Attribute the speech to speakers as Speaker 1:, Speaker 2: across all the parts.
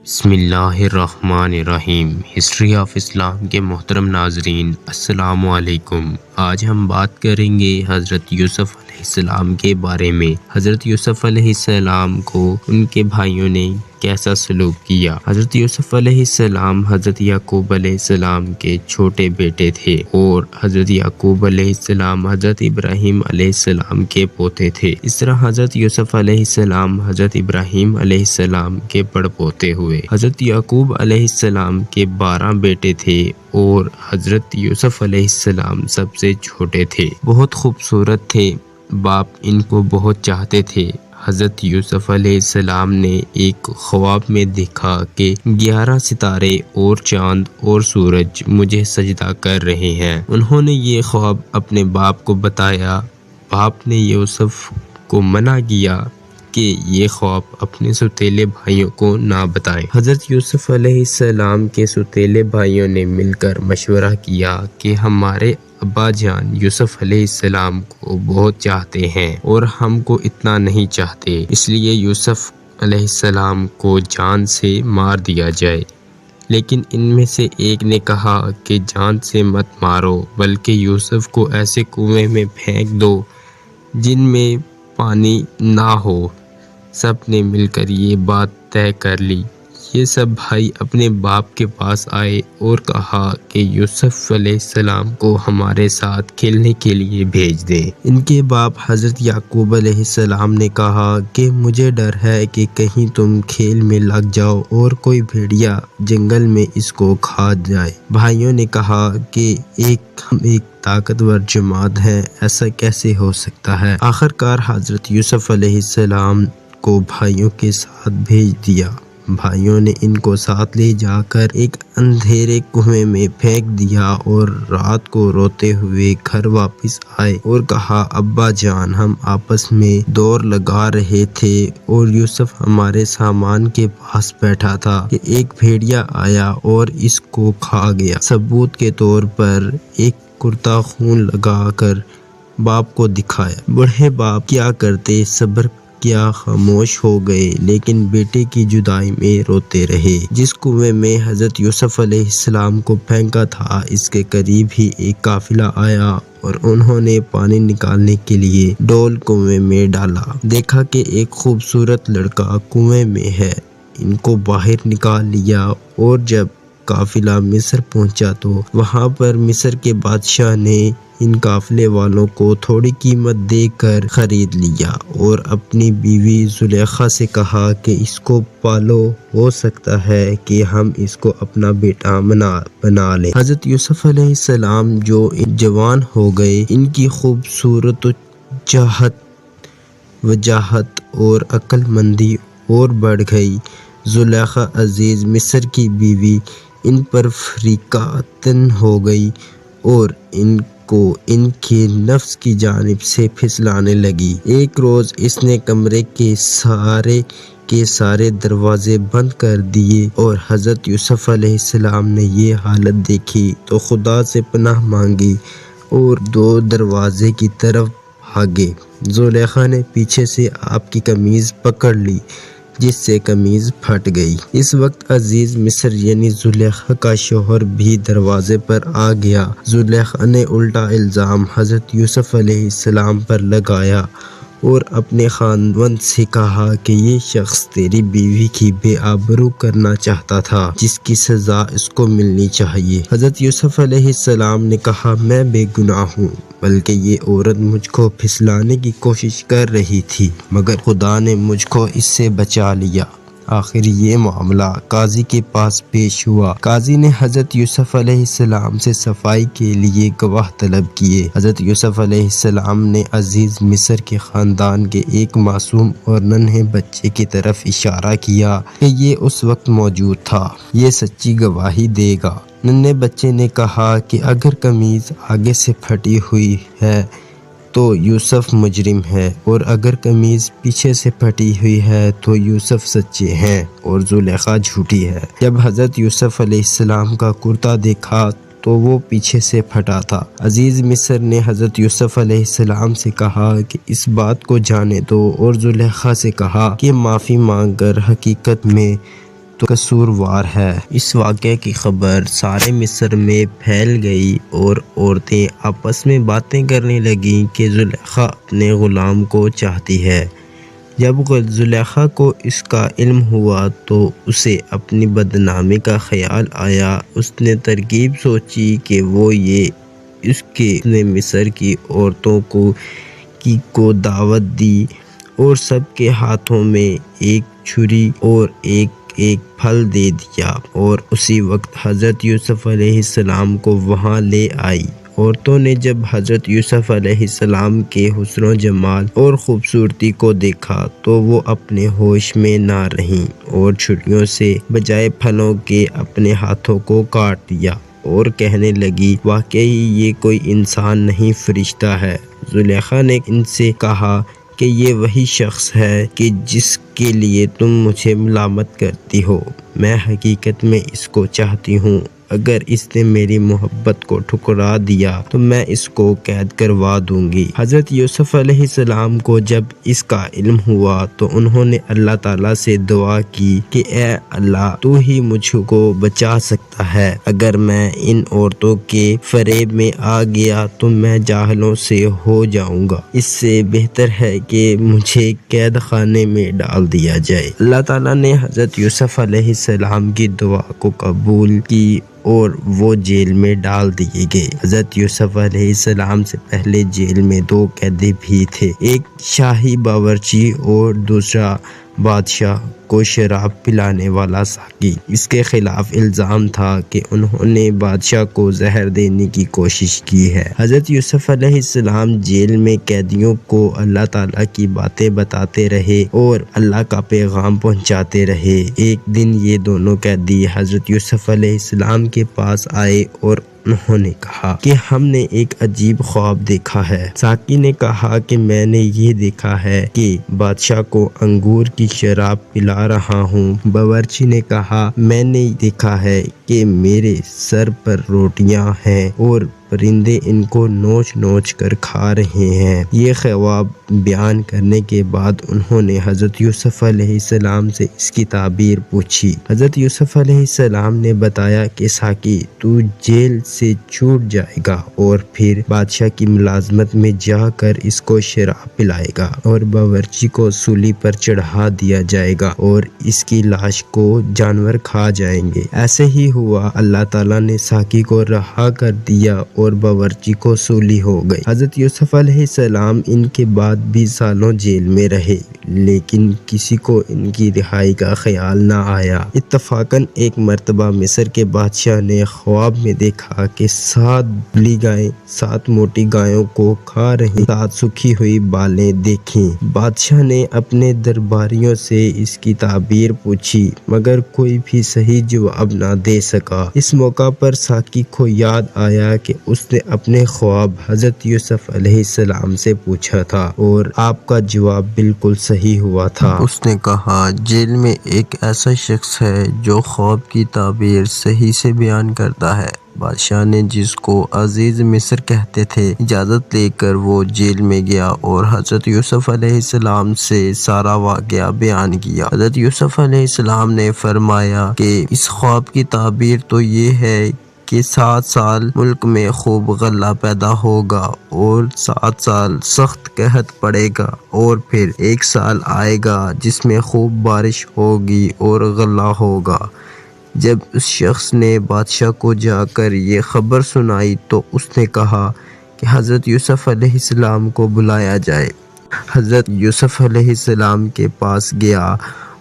Speaker 1: بسم اللہ الرحمن الرحیم۔ ہسٹری آف اسلام کے محترم ناظرین، السلام علیکم۔ آج ہم بات کریں گے حضرت یوسف علیہ السلام کے بارے میں۔ حضرت یوسف علیہ السلام کو ان کے بھائیوں نے کیسا سلوک کیا۔ حضرت یوسف علیہ السلام حضرت یعقوب علیہ السلام کے چھوٹے بیٹے تھے اور حضرت یعقوب علیہ السلام حضرت ابراہیم علیہ السلام کے پوتے تھے۔ اس طرح حضرت یوسف علیہ السلام حضرت ابراہیم علیہ السلام کے بڑ پوتے ہوئے۔ حضرت یعقوب علیہ السلام کے 12 بیٹے تھے اور حضرت یوسف علیہ السلام سب سے چھوٹے تھے۔ بہت خوبصورت تھے، باپ ان کو بہت چاہتے تھے۔ حضرت یوسف علیہ السلام نے ایک خواب میں دیکھا کہ 11 ستارے اور چاند اور سورج مجھے سجدہ کر رہے ہیں۔ انہوں نے یہ خواب اپنے باپ کو بتایا۔ باپ نے یوسف کو منع کیا کہ یہ خواب اپنے سوتیلے بھائیوں کو نہ بتائیں۔ حضرت یوسف علیہ السلام کے سوتیلے بھائیوں نے مل کر مشورہ کیا کہ ہمارے ابا جان یوسف علیہ السلام کو بہت چاہتے ہیں اور ہم کو اتنا نہیں چاہتے، اس لیے یوسف علیہ السلام کو جان سے مار دیا جائے۔ لیکن ان میں سے ایک نے کہا کہ جان سے مت مارو، بلکہ یوسف کو ایسے کنویں میں پھینک دو جن میں پانی نہ ہو۔ سب نے مل کر یہ بات طے کر لی۔ یہ سب بھائی اپنے باپ کے پاس آئے اور کہا کہ یوسف علیہ السلام کو ہمارے ساتھ کھیلنے کے لیے بھیج دیں۔ ان کے باپ حضرت یعقوب علیہ السلام نے کہا کہ مجھے ڈر ہے کہ کہیں تم کھیل میں لگ جاؤ اور کوئی بھیڑیا جنگل میں اس کو کھا جائے۔ بھائیوں نے کہا کہ ہم ایک طاقتور جماعت ہیں، ایسا کیسے ہو سکتا ہے؟ آخر کار حضرت یوسف علیہ السلام کو بھائیوں کے ساتھ بھیج دیا۔ بھائیوں نے ان کو ساتھ لے جا کر ایک اندھیرے کنویں میں پھینک دیا اور رات کو روتے ہوئے گھر واپس آئے اور کہا ابا جان، ہم آپس میں دوڑ لگا رہے تھے اور یوسف ہمارے سامان کے پاس بیٹھا تھا کہ ایک بھیڑیا آیا اور اس کو کھا گیا۔ ثبوت کے طور پر ایک کرتا خون لگا کر باپ کو دکھایا۔ بوڑھے باپ کیا کرتے، صبر کیا خاموش ہو گئے، لیکن بیٹے کی جدائی میں روتے رہے۔ جس کنویں میں حضرت یوسف علیہ السلام کو پھینکا تھا، اس کے قریب ہی ایک قافلہ آیا اور انہوں نے پانی نکالنے کے لیے ڈول کنویں میں ڈالا۔ دیکھا کہ ایک خوبصورت لڑکا کنویں میں ہے، ان کو باہر نکال لیا اور جب قافلہ مصر پہنچا تو وہاں پر مصر کے بادشاہ نے ان قافلے والوں کو تھوڑی قیمت دے کر خرید لیا اور اپنی بیوی زلیخا سے کہا کہ اس کو پالو، ہو سکتا ہے کہ ہم اس کو اپنا بیٹا بنا لیں۔ حضرت یوسف علیہ السلام جو جوان ہو گئے، ان کی خوبصورت وجاہت اور عقل مندی اور بڑھ گئی۔ زلیخا عزیز مصر کی بیوی ان پر فریقہ تن ہو گئی اور ان کو ان کے نفس کی جانب سے پھسلانے لگی۔ ایک روز اس نے کمرے کے سارے دروازے بند کر دیے اور حضرت یوسف علیہ السلام نے یہ حالت دیکھی تو خدا سے پناہ مانگی اور 2 دروازے کی طرف بھاگے۔ زلیخا نے پیچھے سے آپ کی قمیض پکڑ لی، جس سے قمیض پھٹ گئی۔ اس وقت عزیز مصر یعنی زلیخا کا شوہر بھی دروازے پر آ گیا۔ زلیخا نے الٹا الزام حضرت یوسف علیہ السلام پر لگایا اور اپنے خاوند سے کہا کہ یہ شخص تیری بیوی کی بے آبرو کرنا چاہتا تھا، جس کی سزا اس کو ملنی چاہیے۔ حضرت یوسف علیہ السلام نے کہا میں بے گناہ ہوں، بلکہ یہ عورت مجھ کو پھسلانے کی کوشش کر رہی تھی، مگر خدا نے مجھ کو اس سے بچا لیا۔ آخر یہ معاملہ قاضی کے پاس پیش ہوا۔ قاضی نے حضرت یوسف علیہ السلام سے صفائی کے لیے گواہ طلب کیے۔ حضرت یوسف علیہ السلام نے عزیز مصر کے خاندان کے ایک معصوم اور ننھے بچے کی طرف اشارہ کیا کہ یہ اس وقت موجود تھا، یہ سچی گواہی دے گا۔ ننھے بچے نے کہا کہ اگر قمیض آگے سے پھٹی ہوئی ہے تو یوسف مجرم ہے اور اگر قمیض پیچھے سے پھٹی ہوئی ہے تو یوسف سچے ہیں اور زلیخا جھوٹی ہے۔ جب حضرت یوسف علیہ السلام کا کرتا دیکھا تو وہ پیچھے سے پھٹا تھا۔ عزیز مصر نے حضرت یوسف علیہ السلام سے کہا کہ اس بات کو جانے دو اور زلیخا سے کہا کہ معافی مانگ کر حقیقت میں تو قصوروار ہے۔ اس واقعے کی خبر سارے مصر میں پھیل گئی اور عورتیں آپس میں باتیں کرنے لگیں کہ زلیخا اپنے غلام کو چاہتی ہے۔ جب زلیخا کو اس کا علم ہوا تو اسے اپنی بدنامی کا خیال آیا۔ اس نے ترکیب سوچی کہ اس نے مصر کی عورتوں کو دعوت دی اور سب کے ہاتھوں میں ایک چھری اور ایک پھل دے دیا اور اسی وقت حضرت یوسف علیہ السلام کو وہاں لے آئی۔ عورتوں نے جب حضرت یوسف علیہ السلام کے حسن و جمال اور خوبصورتی کو دیکھا تو وہ اپنے ہوش میں نہ رہیں اور چھریوں سے بجائے پھلوں کے اپنے ہاتھوں کو کاٹ دیا اور کہنے لگی، واقعی یہ کوئی انسان نہیں فرشتہ ہے۔ زلیخا نے ان سے کہا کہ یہ وہی شخص ہے کہ جس کے لیے تم مجھے ملامت کرتی ہو۔ میں حقیقت میں اس کو چاہتی ہوں۔ اگر اس نے میری محبت کو ٹھکرا دیا تو میں اس کو قید کروا دوں گی۔ حضرت یوسف علیہ السلام کو جب اس کا علم ہوا تو انہوں نے اللہ تعالیٰ سے دعا کی کہ اے اللہ، تو ہی مجھ کو بچا سکتا ہے۔ اگر میں ان عورتوں کے فریب میں آ گیا تو میں جاہلوں سے ہو جاؤں گا۔ اس سے بہتر ہے کہ مجھے قید خانے میں ڈال دیا جائے۔ اللہ تعالیٰ نے حضرت یوسف علیہ السلام کی دعا کو قبول کی اور وہ جیل میں ڈال دیے گئے۔ حضرت یوسف علیہ السلام سے پہلے جیل میں 2 قیدی بھی تھے، ایک شاہی باورچی اور دوسرا بادشاہ کو شراب پلانے والا ساقی۔ اس کے خلاف الزام تھا کہ انہوں نے بادشاہ کو زہر دینے کی کوشش کی ہے۔ حضرت یوسف علیہ السلام جیل میں قیدیوں کو اللہ تعالیٰ کی باتیں بتاتے رہے اور اللہ کا پیغام پہنچاتے رہے۔ ایک دن یہ دونوں قیدی حضرت یوسف علیہ السلام کے پاس آئے اور انہوں نے کہا کہ ہم نے ایک عجیب خواب دیکھا ہے۔ ساقی نے کہا کہ میں نے یہ دیکھا ہے کہ بادشاہ کو انگور کی شراب پلا رہا ہوں۔ باورچی نے کہا میں نے دیکھا ہے کہ میرے سر پر روٹیاں ہیں اور پرندے ان کو نوچ نوچ کر کھا رہے ہیں۔ یہ خواب بیان کرنے کے بعد انہوں نے حضرت یوسف علیہ السلام سے اس کی تعبیر پوچھی۔ حضرت یوسف علیہ السلام نے بتایا کہ ساقی تو جیل سے چھوٹ جائے گا اور پھر بادشاہ کی ملازمت میں جا کر اس کو شراب پلائے گا اور باورچی کو سولی پر چڑھا دیا جائے گا اور اس کی لاش کو جانور کھا جائیں گے۔ ایسے ہی ہوا، اللہ تعالیٰ نے ساقی کو رہا کر دیا اور باورچی کو سولی ہو گئی۔ حضرت یوسف علیہ السلام ان کے بعد 20 سالوں جیل میں رہے لیکن کسی کو ان کی رہائی کا خیال نہ آیا۔ اتفاقاً ایک مرتبہ مصر کے بادشاہ نے خواب میں دیکھا کہ 7 بلی گائیں 7 موٹی گایوں کو کھا رہی 7 سوکھی ہوئی بالیں دیکھیں۔ بادشاہ نے اپنے درباریوں سے اس کی تعبیر پوچھی مگر کوئی بھی صحیح جواب نہ دے سکا۔ اس موقع پر ساقی کو یاد آیا کہ اس نے اپنے خواب حضرت یوسف علیہ السلام سے پوچھا تھا اور آپ کا جواب بالکل صحیح ہوا تھا۔ اس نے کہا جیل میں ایک ایسا شخص ہے جو خواب کی تعبیر صحیح سے بیان کرتا ہے۔ بادشاہ نے جس کو عزیز مصر کہتے تھے اجازت لے کر وہ جیل میں گیا اور حضرت یوسف علیہ السلام سے سارا واقعہ بیان کیا۔ حضرت یوسف علیہ السلام نے فرمایا کہ اس خواب کی تعبیر تو یہ ہے کہ 7 سال ملک میں خوب غلہ پیدا ہوگا اور 7 سال سخت قحط پڑے گا اور پھر 1 سال آئے گا جس میں خوب بارش ہوگی اور غلہ ہوگا۔ جب اس شخص نے بادشاہ کو جا کر یہ خبر سنائی تو اس نے کہا کہ حضرت یوسف علیہ السلام کو بلایا جائے۔ حضرت یوسف علیہ السلام کے پاس گیا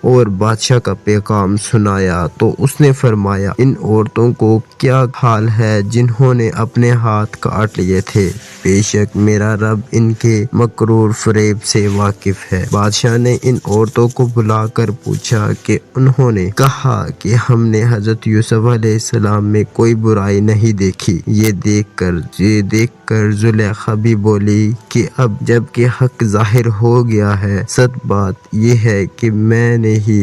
Speaker 1: اور بادشاہ کا پیغام سنایا تو اس نے فرمایا ان عورتوں کو کیا حال ہے جنہوں نے اپنے ہاتھ کاٹ لیے تھے، بے شک میرا رب ان کے مکرور فریب سے واقف ہے۔ بادشاہ نے ان عورتوں کو بلا کر پوچھا کہ انہوں نے کہا کہ ہم نے حضرت یوسف علیہ السلام میں کوئی برائی نہیں دیکھی۔ یہ دیکھ کر زلیخا بھی بولی کہ اب جب کہ حق ظاہر ہو گیا ہے، سچ بات یہ ہے کہ میں نے ہی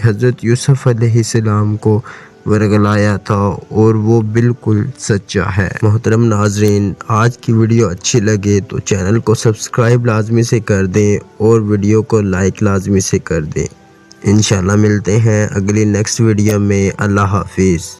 Speaker 1: حضرت یوسف علیہ السلام کو ورگلایا تھا اور وہ بالکل سچا ہے۔ محترم ناظرین، آج کی ویڈیو اچھی لگے تو چینل کو سبسکرائب لازمی سے کر دیں اور ویڈیو کو لائک لازمی سے کر دیں۔ انشاءاللہ ملتے ہیں اگلی نیکسٹ ویڈیو میں۔ اللہ حافظ۔